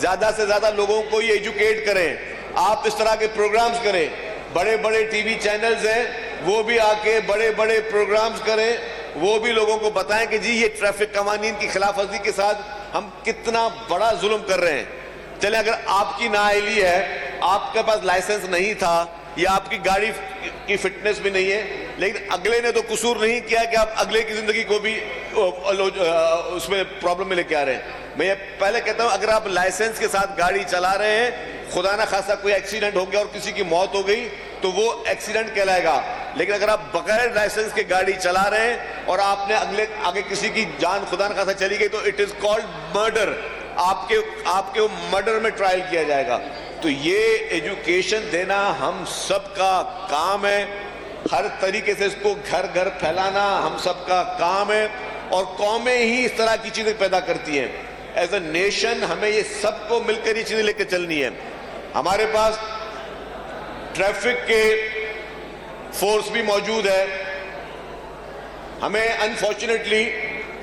زیادہ سے زیادہ لوگوں کو یہ ایجوکیٹ کریں. آپ اس طرح کے پروگرامز کریں. بڑے بڑے ٹی وی چینلز ہیں, وہ بھی آ کے بڑے بڑے پروگرامز کریں, وہ بھی لوگوں کو بتائیں کہ جی یہ ٹریفک قوانین کی خلاف ورزی کے ساتھ ہم کتنا بڑا ظلم کر رہے ہیں. چلیں اگر آپ کی نااہلی ہے, آپ کے پاس لائسنس نہیں تھا یا آپ کی گاڑی کی فٹنس بھی نہیں ہے, لیکن اگلے نے تو قصور نہیں کیا کہ آپ اگلے کی زندگی کو بھی اس میں پرابلم میں لے کے آ رہے ہیں. میں یہ پہلے کہتا ہوں, اگر آپ لائسنس کے ساتھ گاڑی چلا رہے ہیں, خدا نہ خاصا کوئی ایکسیڈنٹ ہو گیا اور کسی کی موت ہو گئی تو وہ ایکسیڈنٹ کہلائے گا. لیکن اگر آپ بغیر لائسنس کے گاڑی چلا رہے ہیں اور آپ نے آگے کسی کی جان خدا نہ خاصا چلی گئی تو اٹ از کالڈ مرڈر. آپ کے مرڈر میں ٹرائل کیا جائے گا. تو یہ ایجوکیشن دینا ہم سب کا کام ہے. ہر طریقے سے اس کو گھر گھر پھیلانا ہم سب کا کام ہے, اور قومیں ہی اس طرح کی چیزیں پیدا کرتی ہیں. ایز اے نیشن ہمیں یہ سب کو مل کر یہ چیزیں لے کے چلنی ہے. ہمارے پاس ٹریفک کے فورس بھی موجود ہے. ہمیں انفارچونیٹلی,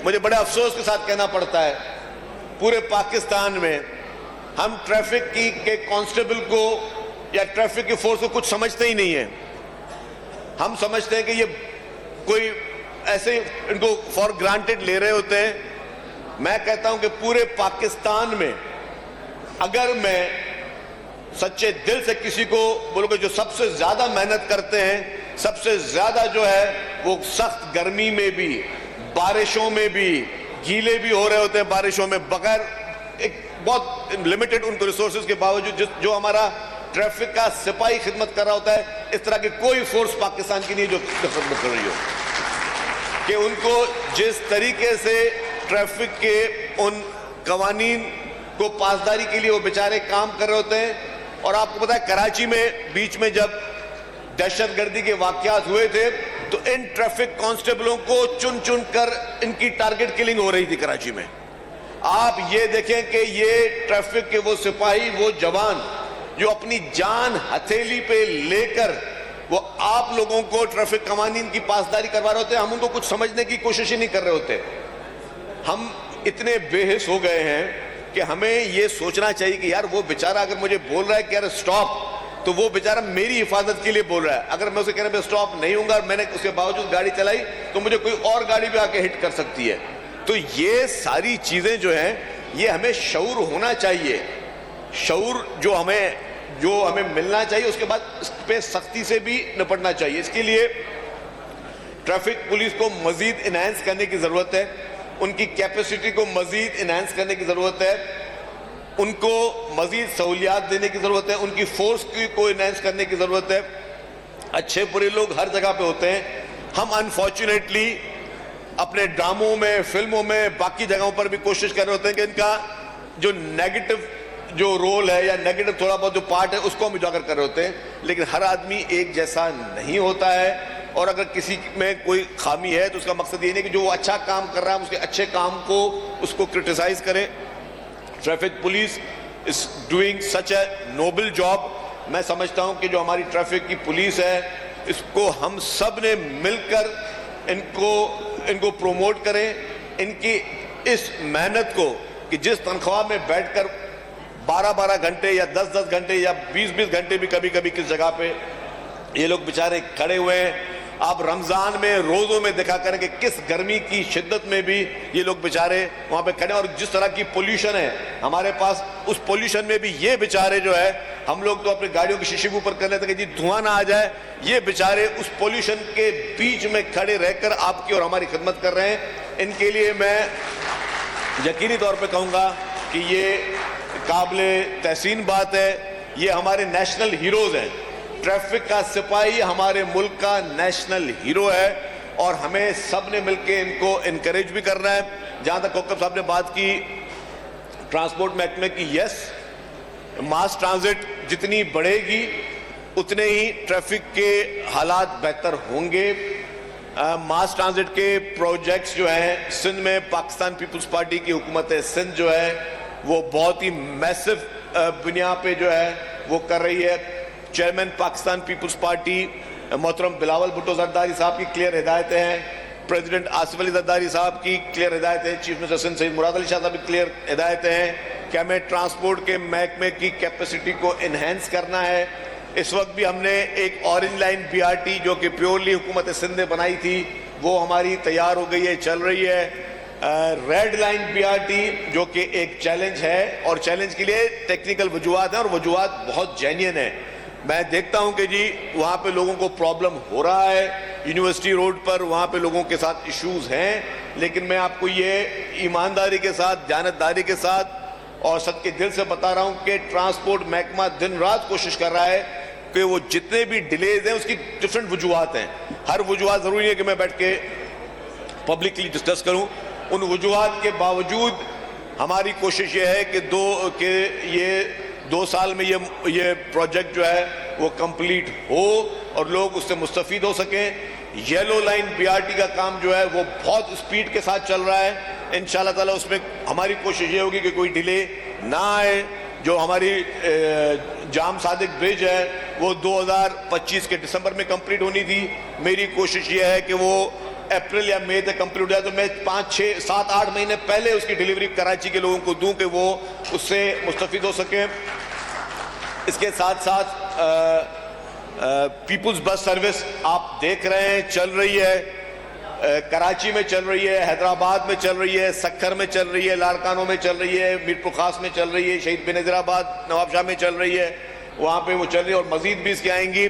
مجھے بڑے افسوس کے ساتھ کہنا پڑتا ہے, پورے پاکستان میں ہم ٹریفک کے کانسٹیبل کو یا ٹریفک کی فورس کو کچھ سمجھتے ہی نہیں ہیں. ہم سمجھتے ہیں کہ یہ کوئی ایسے ان کو فار گرانٹیڈ لے رہے ہوتے ہیں. میں کہتا ہوں کہ پورے پاکستان میں اگر میں سچے دل سے کسی کو بولوں کہ جو سب سے زیادہ محنت کرتے ہیں, سب سے زیادہ جو ہے وہ سخت گرمی میں بھی, بارشوں میں بھی, گیلے بھی ہو رہے ہوتے ہیں بارشوں میں, بغیر ایک بہت لمیٹڈ ان کو ریسورسز کے باوجود جو ہمارا ٹریفک کا سپاہی خدمت کر رہا ہوتا ہے, اس طرح کی کوئی فورس پاکستان کی نہیں جو خدمت کر رہی ہو. کہ ان کو جس طریقے سے ٹریفک کے ان قوانین کو پاسداری کے لیے وہ بیچارے کام کر رہے ہوتے ہیں. اور آپ کو پتا ہے کراچی میں بیچ میں جب دہشت گردی کے واقعات ہوئے تھے تو ان ٹریفک کانسٹیبلوں کو چن چن کر ان کی ٹارگٹ کلنگ ہو رہی تھی کراچی میں. آپ یہ دیکھیں کہ یہ ٹریفک کے وہ سپاہی, وہ جوان جو اپنی جان ہتھیلی پہ لے کر وہ آپ لوگوں کو ٹریفک قوانین کی پاسداری کروا رہے ہوتے ہیں, ہم ان کو کچھ سمجھنے کی کوشش ہی نہیں کر رہے ہوتے. ہم اتنے بے حس ہو گئے ہیں کہ ہمیں یہ سوچنا چاہیے کہ یار وہ بیچارہ اگر مجھے بول رہا ہے کہ یار سٹاپ, تو وہ بیچارہ میری حفاظت کے لیے بول رہا ہے. اگر میں اسے کہنے پہ سٹاپ نہیں ہوں گا اور میں نے اس کے باوجود گاڑی چلائی تو مجھے کوئی اور گاڑی بھی آ کے ہٹ کر سکتی ہے. تو یہ ساری چیزیں جو ہیں یہ ہمیں شعور ہونا چاہیے. شعور جو ہمیں ملنا چاہیے, اس کے بعد اس پہ سختی سے بھی نپٹنا چاہیے. اس کے لیے ٹریفک پولیس کو مزید انہینس کرنے کی ضرورت ہے, ان کی کیپیسٹی کو مزید انہینس کرنے کی ضرورت ہے, ان کو مزید سہولیات دینے کی ضرورت ہے, ان کی فورس کو انہینس کرنے کی ضرورت ہے. اچھے برے لوگ ہر جگہ پہ ہوتے ہیں. ہم انفارچونیٹلی اپنے ڈراموں میں, فلموں میں, باقی جگہوں پر بھی کوشش کر رہے ہوتے ہیں کہ ان کا جو نیگیٹو جو رول ہے یا نیگیٹو تھوڑا بہت جو پارٹ ہے اس کو ہم اجاگر کر رہے ہوتے ہیں. لیکن ہر آدمی ایک جیسا نہیں ہوتا ہے, اور اگر کسی میں کوئی خامی ہے تو اس کا مقصد یہ نہیں کہ جو وہ اچھا کام کر رہا ہے اس کے اچھے کام کو اس کو کرٹیسائز کریں. Traffic police is doing such a noble job. میں سمجھتا ہوں کہ جو ہماری ٹریفک کی پولیس ہے اس کو ہم سب نے مل کر ان کو پروموٹ کریں. ان کی اس محنت کو کہ جس تنخواہ میں بیٹھ کر 12 گھنٹے یا 10 گھنٹے یا 20 گھنٹے بھی کبھی کبھی کس جگہ پہ یہ لوگ بیچارے کھڑے ہوئے ہیں. آپ رمضان میں روزوں میں دیکھا کریں کہ کس گرمی کی شدت میں بھی یہ لوگ بیچارے وہاں پہ کھڑے ہیں. اور جس طرح کی پولیوشن ہے ہمارے پاس, اس پولیوشن میں بھی یہ بیچارے جو ہے, ہم لوگ تو اپنے گاڑیوں کی شیشے کے اوپر کر لیتے ہیں کہ جی دھواں نہ آ جائے, یہ بیچارے اس پولیوشن کے بیچ میں کھڑے رہ کر آپ کی اور ہماری خدمت کر رہے ہیں. ان کے لیے میں یقینی طور پہ کہوں گا کہ یہ قابل تحسین بات ہے. یہ ہمارے نیشنل ہیروز ہیں. ٹریفک کا سپاہی ہمارے ملک کا نیشنل ہیرو ہے, اور ہمیں سب نے مل کے ان کو انکریج بھی کرنا ہے. جہاں تک کوکب صاحب نے بات کی ٹرانسپورٹ محکمے کی, یس, ماس ٹرانزٹ جتنی بڑھے گی اتنے ہی ٹریفک کے حالات بہتر ہوں گے. ماس ٹرانزٹ کے پروجیکٹس جو ہیں سندھ میں پاکستان پیپلز پارٹی کی حکومت سندھ جو ہے وہ بہت ہی میسو بنیاد پہ جو ہے وہ کر رہی ہے. چیئرمین پاکستان پیپلز پارٹی محترم بلاول بھٹو زرداری صاحب کی کلیئر ہدایتیں ہیں, پریزیڈنٹ آصف علی زرداری صاحب کی کلیئر ہدایتیں ہیں, چیف منسٹر سندھ سید مراد علی شاہ صاحب کی کلیئر ہدایتیں ہیں, کہ ہمیں ٹرانسپورٹ کے محکمے کی کیپیسٹی کو انہینس کرنا ہے. اس وقت بھی ہم نے ایک اورنج لائن BRT جو کہ پیورلی حکومت سندھ نے بنائی تھی وہ ہماری تیار ہو گئی ہے, چل رہی ہے. ریڈ لائن BRT جو کہ ایک چیلنج ہے اور چیلنج کے لیے ٹیکنیکل وجوہات ہیں اور وجوہات بہت جینین ہیں. میں دیکھتا ہوں کہ جی وہاں پہ لوگوں کو پرابلم ہو رہا ہے, یونیورسٹی روڈ پر وہاں پہ لوگوں کے ساتھ ایشوز ہیں, لیکن میں آپ کو یہ ایمانداری کے ساتھ, دیانتداری کے ساتھ اور صدقے دل سے بتا رہا ہوں کہ ٹرانسپورٹ محکمہ دن رات کوشش کر رہا ہے کہ وہ جتنے بھی ڈیلیز ہیں اس کی ڈفرنٹ وجوہات ہیں. ہر وجوہات ضروری ہے کہ میں بیٹھ کے پبلکلی ڈسکس کروں. ان وجوہات کے باوجود ہماری کوشش یہ ہے کہ یہ 2 سال میں یہ پروجیکٹ جو ہے وہ کمپلیٹ ہو اور لوگ اس سے مستفید ہو سکیں. یلو لائن BRT کا کام جو ہے وہ بہت اسپیڈ کے ساتھ چل رہا ہے. انشاءاللہ تعالی اس میں ہماری کوشش یہ ہوگی کہ کوئی ڈیلے نہ آئے. جو ہماری جام صادق برج ہے وہ 2025 کے دسمبر میں کمپلیٹ ہونی تھی. میری کوشش یہ ہے کہ وہ اپریل یا مئی تک کمپلیٹ ہو جائے, تو میں 5, 6, 7, 8 مہینے پہلے اس کی ڈیلیوری کراچی کے لوگوں کو دوں کہ وہ اس سے مستفید ہو سکیں. اس کے ساتھ ساتھ پیپلز بس سروس آپ دیکھ رہے ہیں چل رہی ہے, کراچی میں چل رہی ہے, حیدرآباد میں چل رہی ہے, سکھر میں چل رہی ہے, لاڑکانوں میں چل رہی ہے, میرپور خاص میں چل رہی ہے, شہید بنظیر آباد نواب شاہ میں چل رہی ہے, وہاں پہ وہ چل رہی ہے اور مزید بھی اس کی آئیں گی.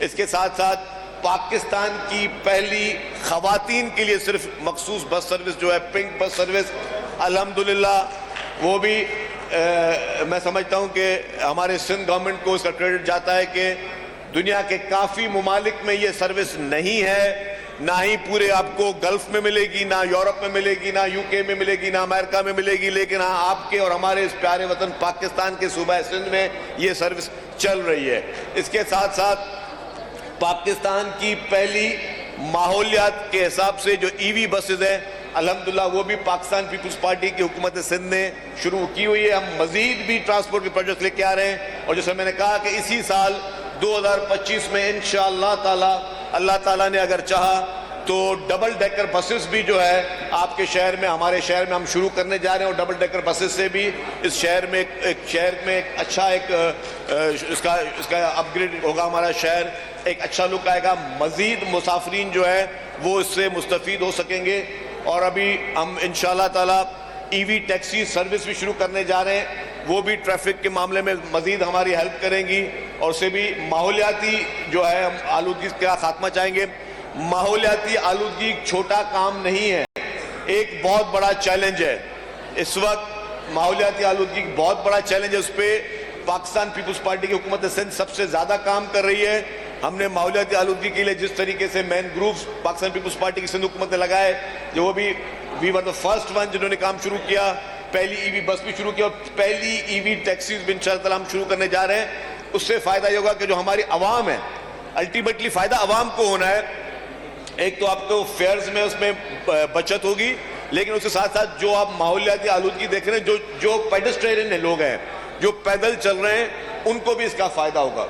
اس کے ساتھ ساتھ پاکستان کی پہلی خواتین کے لیے صرف مخصوص بس سروس جو ہے پنک بس سروس, الحمدللہ وہ بھی میں سمجھتا ہوں کہ ہمارے سندھ گورنمنٹ کو اس کا کریڈٹ جاتا ہے کہ دنیا کے کافی ممالک میں یہ سروس نہیں ہے, نہ ہی پورے آپ کو گلف میں ملے گی, نہ یورپ میں ملے گی, نہ UK میں ملے گی, نہ امریکہ میں ملے گی, لیکن ہاں آپ کے اور ہمارے اس پیارے وطن پاکستان کے صوبہ سندھ میں یہ سروس چل رہی ہے. اس کے ساتھ ساتھ پاکستان کی پہلی ماحولیات کے حساب سے جو EV بسز ہیں الحمدللہ وہ بھی پاکستان پیپلز پارٹی کی حکومت سندھ نے شروع کی ہوئی ہے. ہم مزید بھی ٹرانسپورٹ کے پروجیکٹ لے کے آ رہے ہیں اور جیسے میں نے کہا کہ اسی سال 2025 میں انشاءاللہ تعالی اللہ تعالیٰ نے اگر چاہا تو ڈبل ڈیکر بسز بھی جو ہے آپ کے شہر میں, ہمارے شہر میں ہم شروع کرنے جا رہے ہیں, اور ڈبل ڈیکر بسز سے بھی اس شہر میں ایک اچھا اس کا اپ گریڈ ہوگا, ہمارا شہر ایک اچھا لک آئے گا. مزید مسافرین جو ہے وہ اس سے مستفید ہو سکیں گے. اور ابھی ہم انشاءاللہ تعالی EV ٹیکسی سروس بھی شروع کرنے جا رہے ہیں, وہ بھی ٹریفک کے معاملے میں مزید ہماری ہیلپ کریں گی اور اسے بھی ماحولیاتی جو ہے ہم آلودگی کا خاتمہ چاہیں گے. ماحولیاتی آلودگی چھوٹا کام نہیں ہے, ایک بہت بڑا چیلنج ہے. اس وقت ماحولیاتی آلودگی بہت بڑا چیلنج ہے, اس پہ پاکستان پیپلز پارٹی کی حکومت سندھ سب سے زیادہ کام کر رہی ہے. ہم نے ماحولیاتی آلودگی کے لیے جس طریقے سے main groups Pakistan Peoples party کی سندھ حکومت نے لگائے, جو وہ بھی وی ور دا فرسٹ ون جنہوں نے کام شروع کیا, پہلی EV بس بھی شروع کیا اور پہلی EV ٹیکسیز بھی انشاءاللہ تعالی ہم شروع کرنے جا رہے ہیں. اس سے فائدہ یہ ہوگا کہ جو ہماری عوام ہے, الٹیمیٹلی فائدہ عوام کو ہونا ہے. ایک تو آپ کو فیئرز میں اس میں بچت ہوگی, لیکن اس کے ساتھ ساتھ جو آپ ماحولیاتی آلودگی دیکھ رہے ہیں, جو پیڈسٹرین لوگ ہیں جو پیدل چل رہے ہیں, ان کو بھی اس کا فائدہ ہوگا.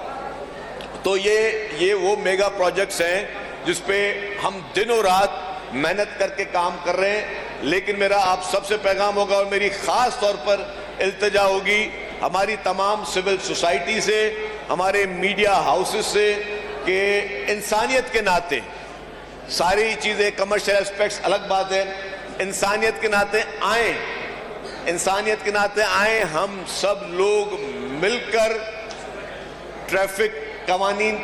تو یہ وہ میگا پروجیکٹس ہیں جس پہ ہم دن و رات محنت کر کے کام کر رہے ہیں. لیکن میرا آپ سب سے پیغام ہوگا اور میری خاص طور پر التجا ہوگی ہماری تمام سول سوسائٹی سے, ہمارے میڈیا ہاؤسز سے, کہ انسانیت کے ناطے ساری چیزیں کمرشل اسپیکٹس الگ بات ہے, انسانیت کے ناطے آئیں ہم سب لوگ مل کر ٹریفک قوانین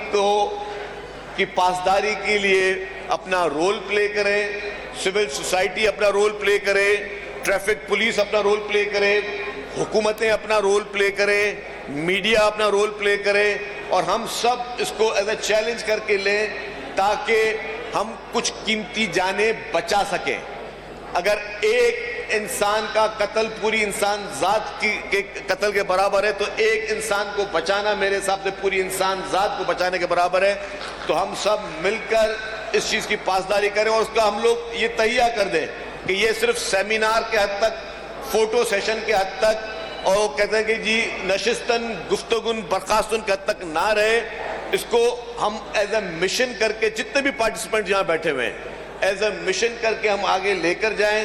کی پاسداری کے لیے اپنا رول پلے کریں, سول سوسائٹی اپنا رول پلے کرے, ٹریفک پولیس اپنا رول پلے کرے, حکومتیں اپنا رول پلے کریں, میڈیا اپنا رول پلے کرے, اور ہم سب اس کو ایز اے چیلنج کر کے لیں تاکہ ہم کچھ قیمتی جانیں بچا سکیں. اگر ایک انسان کا قتل پوری انسان ذات کے قتل کے برابر ہے, تو ایک انسان کو بچانا میرے حساب سے پوری انسان ذات کو بچانے کے برابر ہے. تو ہم سب مل کر اس چیز کی پاسداری کریں اور اس کا ہم لوگ یہ تہیہ کر دیں کہ یہ صرف سیمینار کے حد تک, فوٹو سیشن کے حد تک, اور کہتے ہیں کہ جی نشستن گفتگن برخاستن کے حد تک نہ رہے. اس کو ہم ایز اے مشن کر کے, جتنے بھی پارٹیسپینٹ یہاں بیٹھے ہوئے ہیں, ایز اے مشن کر کے ہم آگے لے کر جائیں